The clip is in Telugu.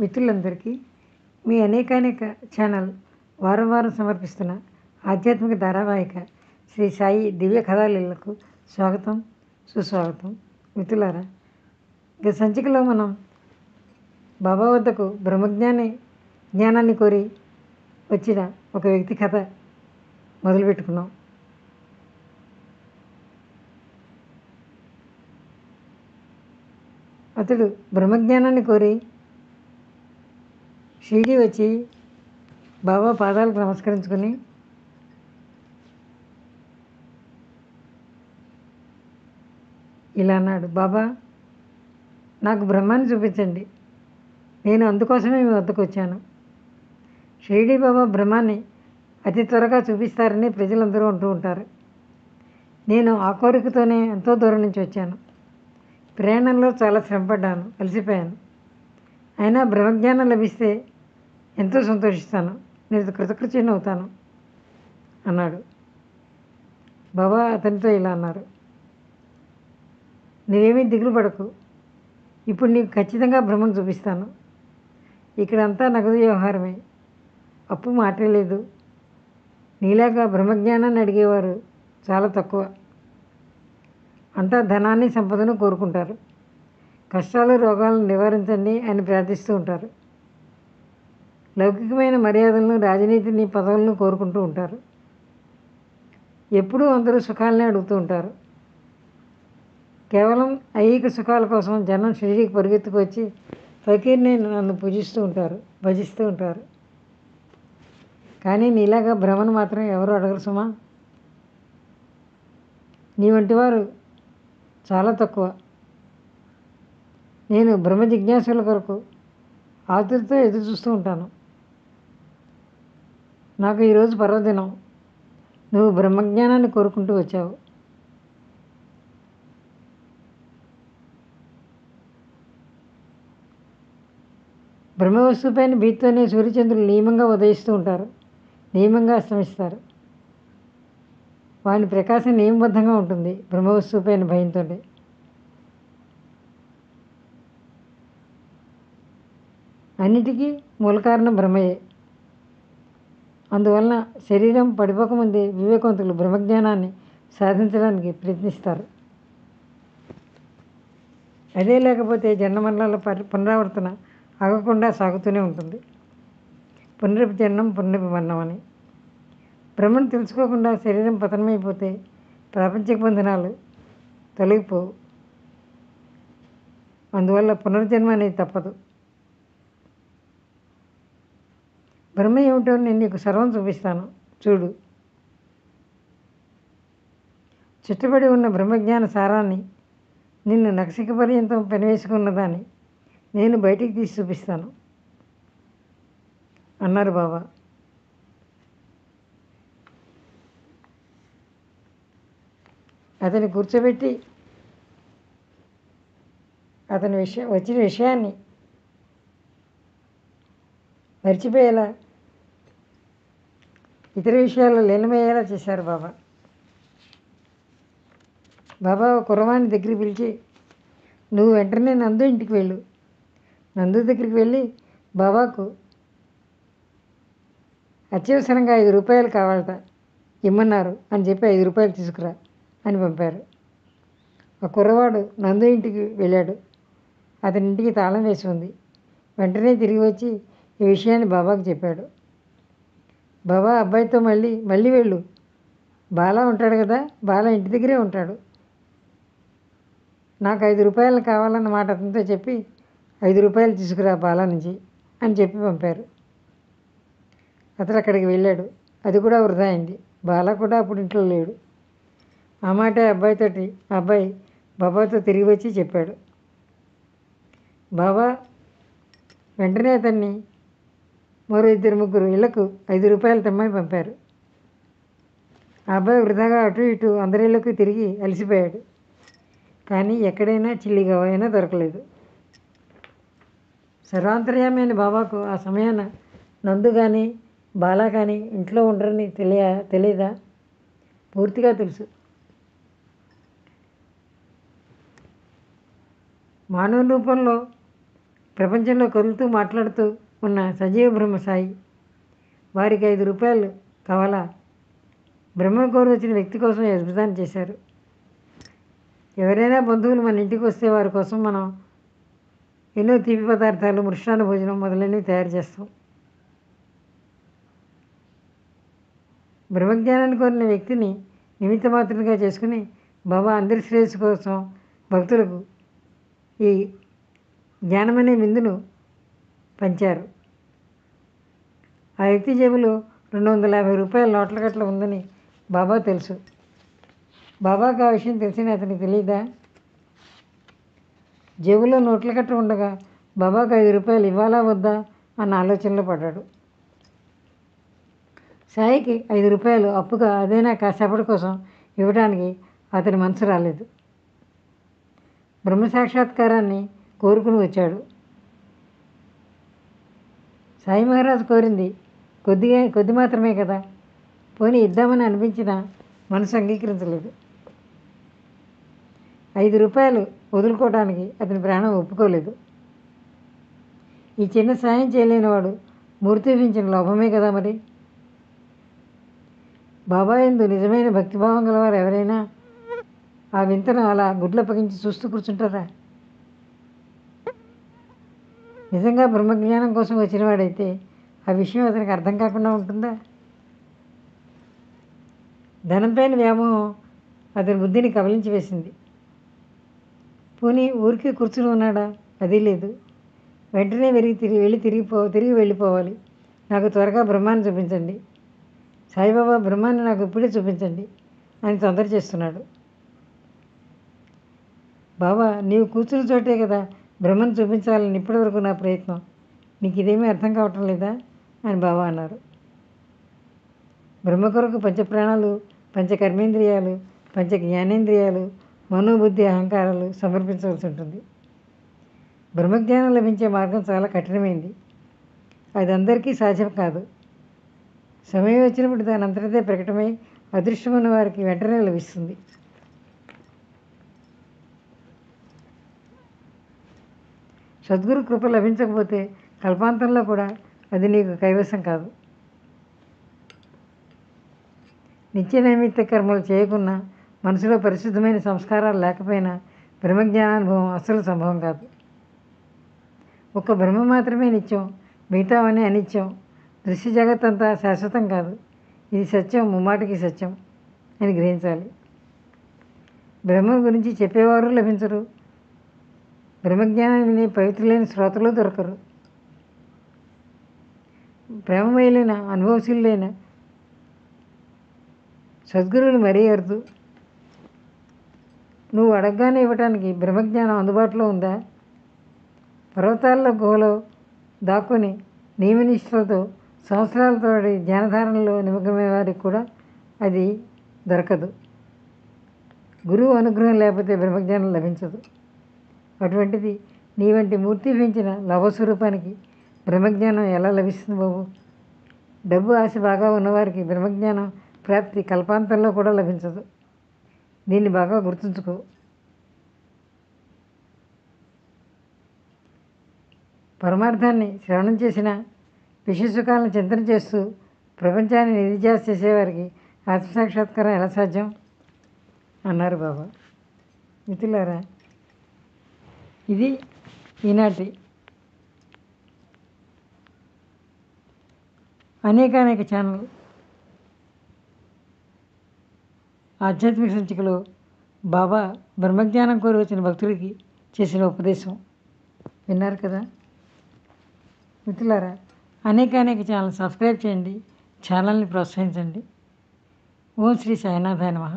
మిత్రులందరికీ మీ అనేకానేక ఛానల్ వారం వారం సమర్పిస్తున్న ఆధ్యాత్మిక ధారావాహిక శ్రీ సాయి దివ్య కథాలీలకు స్వాగతం సుస్వాగతం. మిత్రులారా, గత సంచికలో మనం బాబా వద్దకు జ్ఞానాన్ని కోరి వచ్చిన ఒక వ్యక్తి కథ మొదలుపెట్టుకున్నాం. అతడు బ్రహ్మజ్ఞానాన్ని కోరి షిరిడీ వచ్చి బాబా పాదాలకు నమస్కరించుకొని ఇలా అన్నాడు: బాబా, నాకు బ్రహ్మాన్ని చూపించండి, నేను అందుకోసమే మీ వద్దకు వచ్చాను. షిరిడీ బాబా బ్రహ్మాన్ని అతి త్వరగా చూపిస్తారని ప్రజలందరూ అంటూ ఉంటారు. నేను ఆ కోరికతోనే ఎంతో దూరం నుంచి వచ్చాను. ప్రయాణంలో చాలా శ్రమపడ్డాను, అలసిపోయాను. అయినా బ్రహ్మజ్ఞానం లభిస్తే ఎంతో సంతోషిస్తాను, నేను కృతకృత్యుని అవుతాను అన్నాడు. బాబా అతనితో ఇలా అన్నారు: నువ్వేమీ దిగులు పడకు, ఇప్పుడు నీకు ఖచ్చితంగా బ్రహ్మను చూపిస్తాను. ఇక్కడంతా నగదు వ్యవహారమే, అప్పు మాటే లేదు. నీలాగా బ్రహ్మజ్ఞానాన్ని అడిగేవారు చాలా తక్కువ. అంతా ధనాన్ని సంపదను కోరుకుంటారు. కష్టాలు రోగాలను నివారించండి అని ప్రార్థిస్తూ ఉంటారు. లౌకికమైన మర్యాదలను, రాజనీతిని, పదవులను కోరుకుంటూ ఉంటారు. ఎప్పుడూ అందరూ సుఖాలనే అడుగుతూ ఉంటారు. కేవలం ఐహిక సుఖాల కోసం జనం షిరిడీకి పరిగెత్తుకు వచ్చి ఫకీర్ని నన్ను పూజిస్తూ ఉంటారు, భజిస్తూ ఉంటారు. కానీ నీలాగా భ్రమను మాత్రం ఎవరు అడగరు సుమా. నీ వంటి వారు చాలా తక్కువ. నేను బ్రహ్మ జిజ్ఞాసుల కొరకు ఆతురతో ఎదురు చూస్తూ ఉంటాను. నాకు ఈరోజు పర్వదినం. నువ్వు బ్రహ్మజ్ఞానాన్ని కోరుకుంటూ వచ్చావు. బ్రహ్మవస్తుపైన భీతితోనే సూర్యచంద్రులు నియమంగా ఉదయిస్తూ ఉంటారు, నియమంగా అస్తమిస్తారు. వాని ప్రకాశం నియమబద్ధంగా ఉంటుంది బ్రహ్మవస్తుపైన భయంతో. అన్నిటికీ మూల కారణం బ్రహ్మయే. అందువలన శరీరం పడిపోకముందే వివేకవంతులు బ్రహ్మజ్ఞానాన్ని సాధించడానికి ప్రయత్నిస్తారు. అదే లేకపోతే జన్మమరణాల పునరావర్తన ఆగకుండా సాగుతూనే ఉంటుంది. పునరపి జన్మం పునరపి మరణం అని. బ్రహ్మను తెలుసుకోకుండా శరీరం పతనమైపోతే ప్రాపంచిక బంధనాలు తొలగిపోవు. అందువల్ల పునర్జన్మ అనేది తప్పదు. బ్రహ్మ ఏమిటో నేను నీకు సర్వం చూపిస్తాను, చూడు. చుట్టబడి ఉన్న బ్రహ్మజ్ఞాన సారాన్ని, నిన్ను నఖశిఖ పర్యంతం పెనవేసుకున్నదాన్ని నేను బయటికి తీసి చూపిస్తాను అన్నారు బాబా. అతన్ని కూర్చోబెట్టి అతని వచ్చిన విషయాన్ని మర్చిపోయేలా, ఇతర విషయాల్లో లీనమయ్యేలా చేశారు బాబా. బాబా ఒక కుర్రవాణ్ణి దగ్గరికి పిలిచి, నువ్వు వెంటనే నందు ఇంటికి వెళ్ళు. నందు దగ్గరికి వెళ్ళి బాబాకు అత్యవసరంగా 5 రూపాయలు కావాలట, ఇమ్మన్నారు అని చెప్పి 5 రూపాయలు తీసుకురా అని పంపారు. ఆ కుర్రవాడు నందు ఇంటికి వెళ్ళాడు. అతని ఇంటికి తాళం వేసి ఉంది. వెంటనే తిరిగి వచ్చి ఈ విషయాన్ని బాబాకు చెప్పాడు. బాబా అబ్బాయితో మళ్ళీ వెళ్ళు, బాలా ఉంటాడు కదా, బాలా ఇంటి దగ్గరే ఉంటాడు. నాకు 5 రూపాయలు కావాలన్న మాట అతనితో చెప్పి 5 రూపాయలు తీసుకురా బాలా నుంచి అని చెప్పి పంపారు. అతడు అక్కడికి వెళ్ళాడు. అది కూడా వృధా అయింది. బాలా కూడా అప్పుడు ఇంట్లో లేడు. ఆ మాట అబ్బాయి బాబాతో తిరిగి వచ్చి చెప్పాడు. బాబా వెంటనే అతన్ని మరో 2-3 ఇళ్లకు 5 రూపాయలు తెమ్మని పంపారు. ఆ అబ్బాయి వృధాగా అటు ఇటు అందరి ఇళ్లకు తిరిగి అలసిపోయాడు. కానీ ఎక్కడైనా చిల్లిగవైనా దొరకలేదు. సర్వాంతర్యామైన బాబాకు ఆ సమయాన నందు కానీ బాలా కానీ ఇంట్లో ఉండరని తెలియదా? పూర్తిగా తెలుసు. మానవ రూపంలో ప్రపంచంలో కదులుతూ మాట్లాడుతూ ఉన్న సజీవ బ్రహ్మ సాయి. వారికి 5 రూపాయలు కావాలా? బ్రహ్మను కోరి వచ్చిన వ్యక్తి కోసం ఈ అద్భుతాన్ని చేశారు. ఎవరైనా బంధువులు మన ఇంటికి వస్తే వారి కోసం మనం ఎన్నో తీపి పదార్థాలు, మృష్టాన్న భోజనం మొదలైనవి తయారు చేస్తాం. బ్రహ్మజ్ఞానాన్ని కోరిన వ్యక్తిని నిమిత్త మాత్రంగా చేసుకుని బాబా అందరి శ్రేయస్సు కోసం భక్తులకు ఈ జ్ఞానమనే విందును పంచారు. ఆ వ్యక్తి జేబులో 250 రూపాయల నోట్ల కట్ల ఉందని బాబా తెలుసు. బాబాకు ఆ విషయం తెలిసిన అతనికి తెలియదా? జేబులో నోట్ల కట్ట ఉండగా బాబాకు 5 రూపాయలు ఇవ్వాలా వద్దా అన్న ఆలోచనలో పడ్డాడు. సాయికి 5 రూపాయలు అప్పుగా అదైనా కాసేపటి కోసం ఇవ్వడానికి అతని మనసు రాలేదు. బ్రహ్మ సాక్షాత్కారాన్ని కోరుకుని వచ్చాడు. సాయి మహారాజు కోరింది కొద్ది మాత్రమే కదా, పోనీ ఇద్దామని అనిపించిన మనసు అంగీకరించలేదు. 5 రూపాయలు వదులుకోవడానికి అతని ప్రాణం ఒప్పుకోలేదు. ఈ చిన్న సాయం చేయలేనివాడు మూర్తిపించిన లోభమే కదా మరి. బాబా యందు నిజమైన భక్తిభావం గలవారు ఎవరైనా ఆ వింతను అలా గుడ్లప్పగించి చూస్తూ కూర్చుంటారా? నిజంగా బ్రహ్మజ్ఞానం కోసం వచ్చినవాడైతే ఆ విషయం అతనికి అర్థం కాకుండా ఉంటుందా? ధనంపైన వ్యామోహం అతని బుద్ధిని కబలించి వేసింది. పోనీ ఊరికే కూర్చుని ఉన్నాడా? అది లేదు. వెంటనే తిరిగి వెళ్ళిపోవాలి. నాకు త్వరగా బ్రహ్మాన్ని చూపించండి, సాయిబాబా బ్రహ్మాన్ని నాకు ఇప్పుడే చూపించండి అని తొందర చేస్తున్నాడు. బాబా, నీవు కూర్చున్న చోటే కదా బ్రహ్మను చూపించాలని ఇప్పటివరకు నా ప్రయత్నం, నీకు ఇదేమీ అర్థం కావటం లేదా అని బాబా అన్నారు. బ్రహ్మ కొరకు పంచప్రాణాలు, పంచకర్మేంద్రియాలు, పంచ జ్ఞానేంద్రియాలు, మనోబుద్ధి అహంకారాలు సమర్పించవలసి ఉంటుంది. బ్రహ్మజ్ఞానం లభించే మార్గం చాలా కఠినమైంది. అది అందరికీ సాధ్యం కాదు. సమయం వచ్చినప్పుడు దాని అంతటిదే ప్రకటమై అదృష్టమైన వారికి వెంటనే లభిస్తుంది. సద్గురు కృప లభించకపోతే కల్పాంతంలో కూడా అది నీకు కైవసం కాదు. నిత్య నైమిత్త కర్మలు చేయకున్నా, మనసులో పరిశుద్ధమైన సంస్కారాలు లేకపోయినా బ్రహ్మజ్ఞానానుభవం అస్సలు సంభవం కాదు. ఒక్క బ్రహ్మ మాత్రమే నిత్యం, మిగతావన్నీ అనిత్యం. దృశ్య జగత్ అంతా శాశ్వతం కాదు. ఇది సత్యం, ముమ్మాటికి సత్యం అని గ్రహించాలి. బ్రహ్మ గురించి చెప్పేవారు లభించరు. బ్రహ్మజ్ఞానాన్ని వినే పవిత్రులైన శ్రోతలు దొరకరు. ప్రేమమయులైన అనుభవశీలైన సద్గురువులు మరీ అరుదు. నువ్వు అడగగానే ఇవ్వటానికి బ్రహ్మజ్ఞానం అందుబాటులో ఉందా? పర్వతాల్లో గుహలో దాక్కుని నియమనిష్టలతో సంవత్సరాల తోడి ధ్యానధారణలో నిమగ్నమైన వారికి కూడా అది దొరకదు. గురువు అనుగ్రహం లేకపోతే బ్రహ్మజ్ఞానం లభించదు. అటువంటిది నీ వంటి మూర్తి పెంచిన లవస్వరూపానికి బ్రహ్మజ్ఞానం ఎలా లభిస్తుంది బాబు? డబ్బు ఆశ బాగా ఉన్నవారికి బ్రహ్మజ్ఞానం ప్రాప్తి కల్పాంతంలో కూడా లభించదు. దీన్ని బాగా గుర్తుంచుకో. పరమార్థాన్ని శ్రవణం చేసిన విషసుఖాలను చింతన చేస్తూ ప్రపంచాన్ని నిధిధ్యాస చేసేవారికి ఆత్మసాక్షాత్కారం ఎలా సాధ్యం అన్నారు బాబా. మిత్రులారా, ఇది ఈనాటి అనేక ఛానల్ ఆధ్యాత్మిక సంచికలో బాబా బ్రహ్మజ్ఞానం కోరి వచ్చిన భక్తుడికి చేసిన ఉపదేశం విన్నారు కదా. మిత్రులారా, అనేక ఛానల్ సబ్స్క్రైబ్ చేయండి, ఛానల్ని ప్రోత్సహించండి. ఓం శ్రీ సాయినాథాయ నమః.